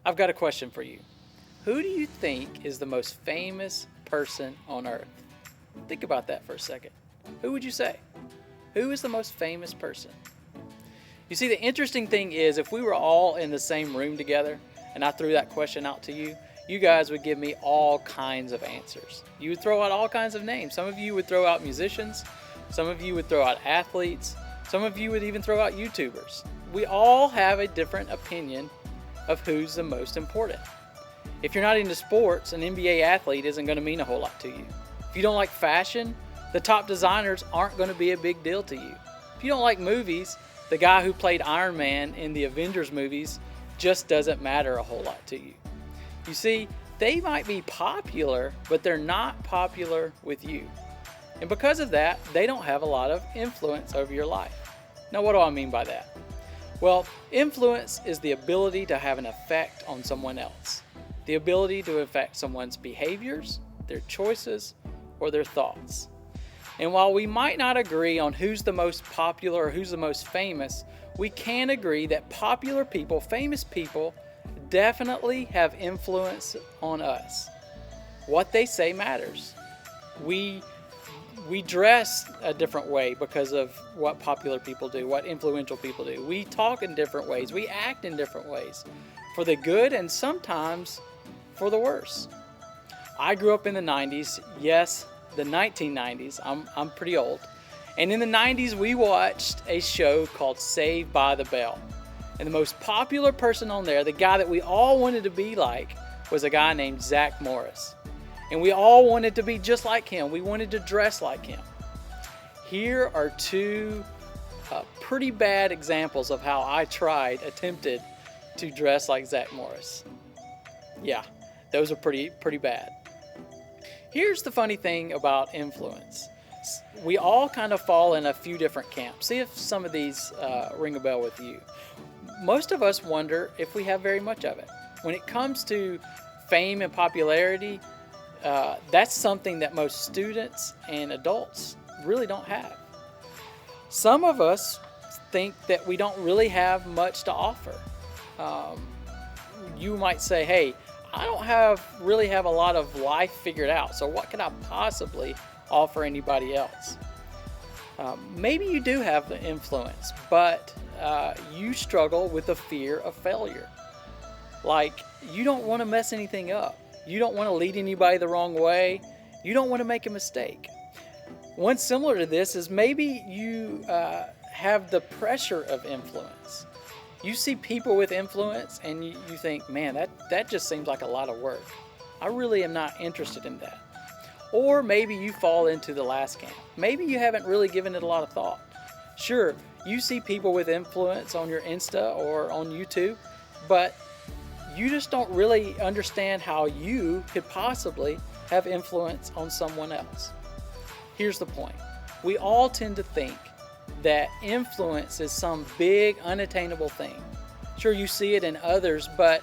I've got a question for you. Who do you think is the most famous person on earth? Think about that for a second. Who would you say? Who is the most famous person? You see, the interesting thing is, if we were all in the same room together and I threw that question out to you, you guys would give me all kinds of answers. You would throw out all kinds of names. Some of you would throw out musicians, some of you would throw out athletes, some of you would even throw out YouTubers. We all have a different opinion of who's the most important. If you're not into sports, an NBA athlete isn't going to mean a whole lot to you. If you don't like fashion, the top designers aren't going to be a big deal to you. If you don't like movies, the guy who played Iron Man in the Avengers movies just doesn't matter a whole lot to you. You see, they might be popular, but they're not popular with you. And because of that, they don't have a lot of influence over your life. Now, what do I mean by that? Well, influence is the ability to have an effect on someone else. The ability to affect someone's behaviors, their choices, or their thoughts. And while we might not agree on who's the most popular or who's the most famous, we can agree that popular people, famous people, definitely have influence on us. What they say matters. We dress a different way because of what popular people do, what influential people do. We talk in different ways. We act in different ways, for the good and sometimes for the worse. I grew up in the 90s. Yes, the 1990s. I'm pretty old. And in the 90s, we watched a show called Saved by the Bell. And the most popular person on there, the guy that we all wanted to be like, was a guy named Zach Morris. And we all wanted to be just like him. We wanted to dress like him. Here are two pretty bad examples of how I attempted to dress like Zach Morris. Yeah, those are pretty bad. Here's the funny thing about influence. We all kind of fall in a few different camps. See if some of these ring a bell with you. Most of us wonder if we have very much of it. When it comes to fame and popularity, that's something that most students and adults really don't have. Some of us think that we don't really have much to offer. You might say, hey, I don't really have a lot of life figured out, so what could I possibly offer anybody else? Maybe you do have the influence, but you struggle with the fear of failure. Like, you don't want to mess anything up. You don't want to lead anybody the wrong way. You don't want to make a mistake. One similar to this is maybe you have the pressure of influence. You see people with influence and you think, man, that just seems like a lot of work. I really am not interested in that. Or maybe you fall into the last camp. Maybe you haven't really given it a lot of thought. Sure, you see people with influence on your Insta or on YouTube, but you just don't really understand how you could possibly have influence on someone else. Here's the point. We all tend to think that influence is some big, unattainable thing. Sure, you see it in others, but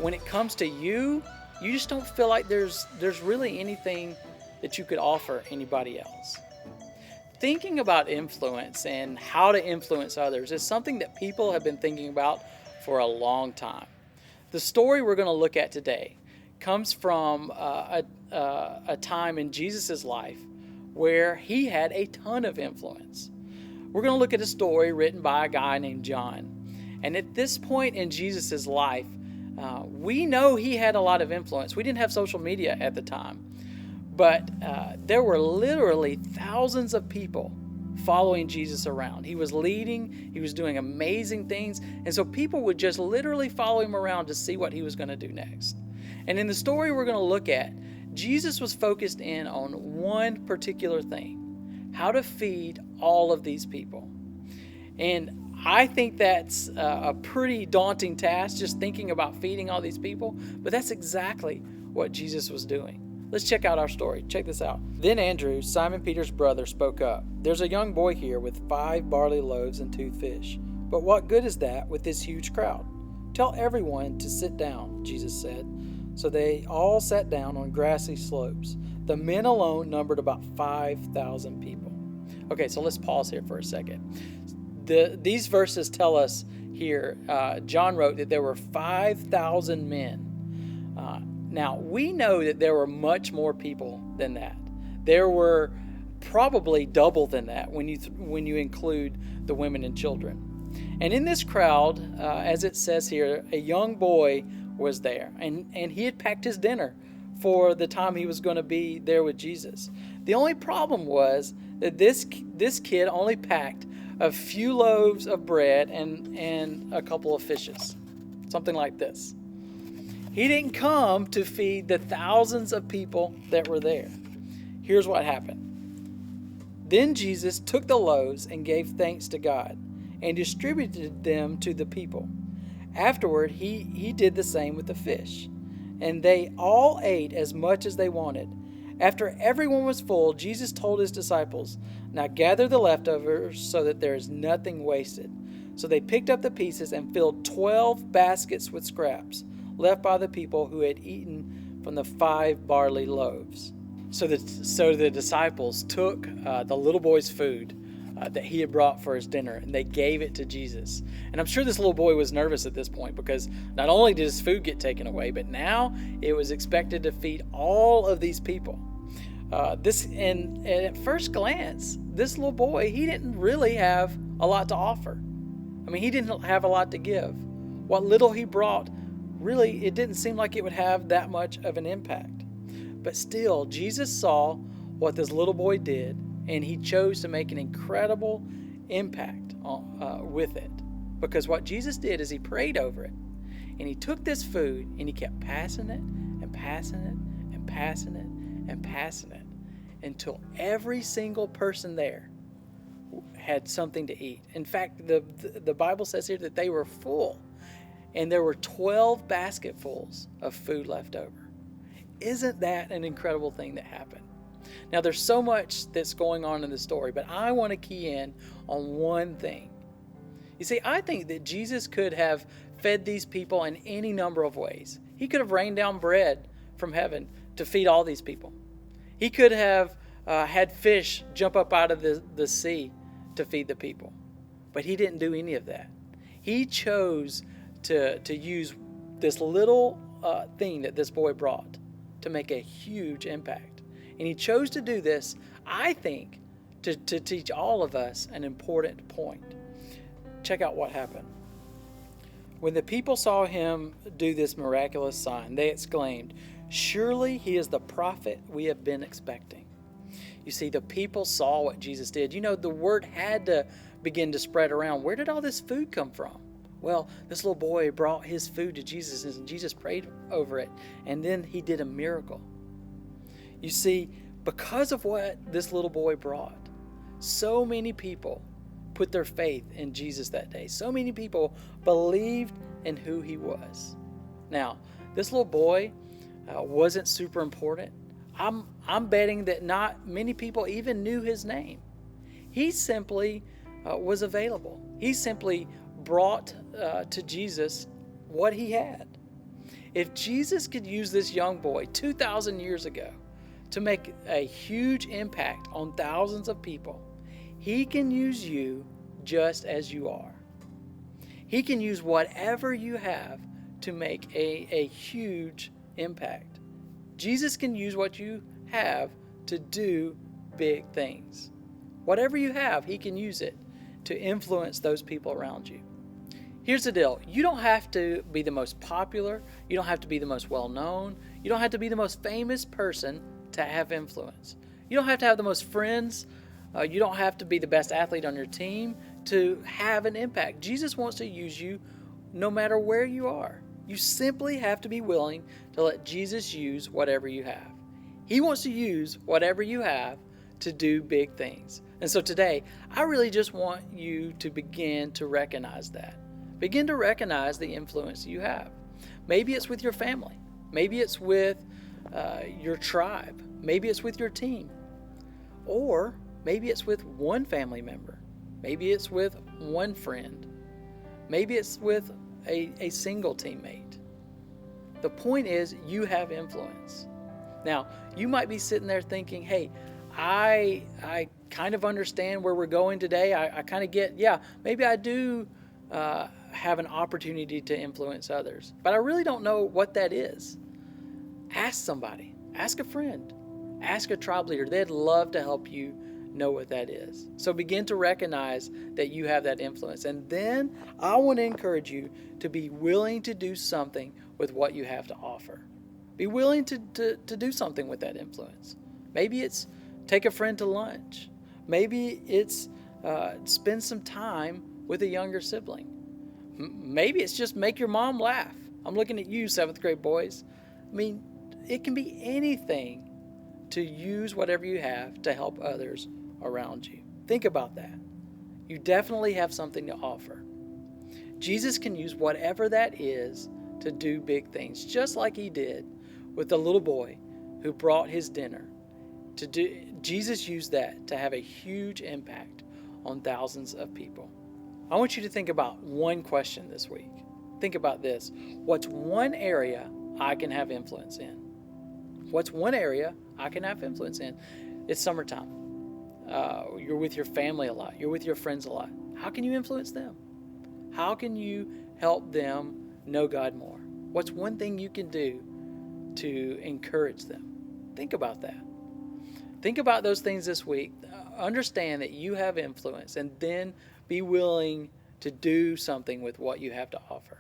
when it comes to you, you just don't feel like there's really anything that you could offer anybody else. Thinking about influence and how to influence others is something that people have been thinking about for a long time. The story we're going to look at today comes from a time in Jesus' life where he had a ton of influence. We're going to look at a story written by a guy named John. And at this point in Jesus' life, we know he had a lot of influence. We didn't have social media at the time. But there were literally thousands of people following Jesus around. He was leading, he was doing amazing things, and so people would just literally follow him around to see what he was going to do next. And in the story we're going to look at, Jesus was focused in on one particular thing: how to feed all of these people. And I think that's a pretty daunting task, just thinking about feeding all these people, but that's exactly what Jesus was doing. Let's check out our story. Check this out. Then Andrew, Simon Peter's brother, spoke up. "There's a young boy here with 5 barley loaves and 2 fish. But what good is that with this huge crowd? Tell everyone to sit down," Jesus said. So they all sat down on grassy slopes. The men alone numbered about 5,000 people. Okay, so let's pause here for a second. These verses tell us here, John wrote that there were 5,000 men. Now, we know that there were much more people than that. There were probably double than that when you include the women and children. And in this crowd, as it says here, a young boy was there, and he had packed his dinner for the time he was going to be there with Jesus. The only problem was that this kid only packed a few loaves of bread and a couple of fishes, something like this. He didn't come to feed the thousands of people that were there. Here's what happened. Then Jesus took the loaves and gave thanks to God and distributed them to the people. Afterward, he did the same with the fish, and they all ate as much as they wanted. After everyone was full, Jesus told his disciples, "Now gather the leftovers so that there is nothing wasted." So they picked up the pieces and filled 12 baskets with scraps left by the people who had eaten from the 5 barley loaves. So the disciples took the little boy's food that he had brought for his dinner, and they gave it to Jesus. And I'm sure this little boy was nervous at this point, because not only did his food get taken away, but now it was expected to feed all of these people. And at first glance, this little boy, he didn't really have a lot to offer. I mean, he didn't have a lot to give. What little he brought, really, it didn't seem like it would have that much of an impact. But still, Jesus saw what this little boy did, and he chose to make an incredible impact with it. Because what Jesus did is he prayed over it, and he took this food and he kept passing it and passing it and passing it and passing it until every single person there had something to eat. In fact, the Bible says here that they were full, and there were 12 basketfuls of food left over. Isn't that an incredible thing that happened? Now, there's so much that's going on in the story, but I want to key in on one thing. You see, I think that Jesus could have fed these people in any number of ways. He could have rained down bread from heaven to feed all these people. He could have had fish jump up out of the sea to feed the people. But he didn't do any of that. He chose to use this little thing that this boy brought to make a huge impact. And he chose to do this, I think, to teach all of us an important point. Check out what happened. When the people saw him do this miraculous sign, they exclaimed, "Surely he is the prophet we have been expecting." You see, the people saw what Jesus did. You know, the word had to begin to spread around. Where did all this food come from? Well, this little boy brought his food to Jesus, and Jesus prayed over it, and then he did a miracle. You see, because of what this little boy brought, so many people put their faith in Jesus that day. So many people believed in who he was. Now, this little boy wasn't super important. I'm betting that not many people even knew his name. He simply was available. He simply brought to Jesus what he had. If Jesus could use this young boy 2,000 years ago to make a huge impact on thousands of people, he can use you just as you are. He can use whatever you have to make a huge impact. Jesus can use what you have to do big things. Whatever you have, he can use it to influence those people around you. Here's the deal. You don't have to be the most popular. You don't have to be the most well-known. You don't have to be the most famous person to have influence. You don't have to have the most friends. You don't have to be the best athlete on your team to have an impact. Jesus wants to use you no matter where you are. You simply have to be willing to let Jesus use whatever you have. He wants to use whatever you have to do big things. And so today, I really just want you to begin to recognize that. Begin to recognize the influence you have. Maybe it's with your family. Maybe it's with your tribe. Maybe it's with your team. Or maybe it's with one family member. Maybe it's with one friend. Maybe it's with a single teammate. The point is, you have influence. Now, you might be sitting there thinking, hey, I kind of understand where we're going today. I kind of get, maybe I do have an opportunity to influence others, but I really don't know what that is. Ask somebody, ask a friend, ask a tribe leader. They'd love to help you know what that is. So begin to recognize that you have that influence. And then I want to encourage you to be willing to do something with what you have to offer. Be willing to do something with that influence. Maybe it's take a friend to lunch. Maybe it's spend some time with a younger sibling. Maybe it's just make your mom laugh. I'm looking at you, 7th grade boys. I mean, it can be anything to use whatever you have to help others around you. Think about that. You definitely have something to offer. Jesus can use whatever that is to do big things, just like he did with the little boy who brought his dinner. Jesus used that to have a huge impact on thousands of people. I want you to think about one question this week. Think about this. What's one area I can have influence in? What's one area I can have influence in? It's summertime. You're with your family a lot. You're with your friends a lot. How can you influence them? How can you help them know God more? What's one thing you can do to encourage them? Think about that. Think about those things this week. Understand that you have influence, and then be willing to do something with what you have to offer.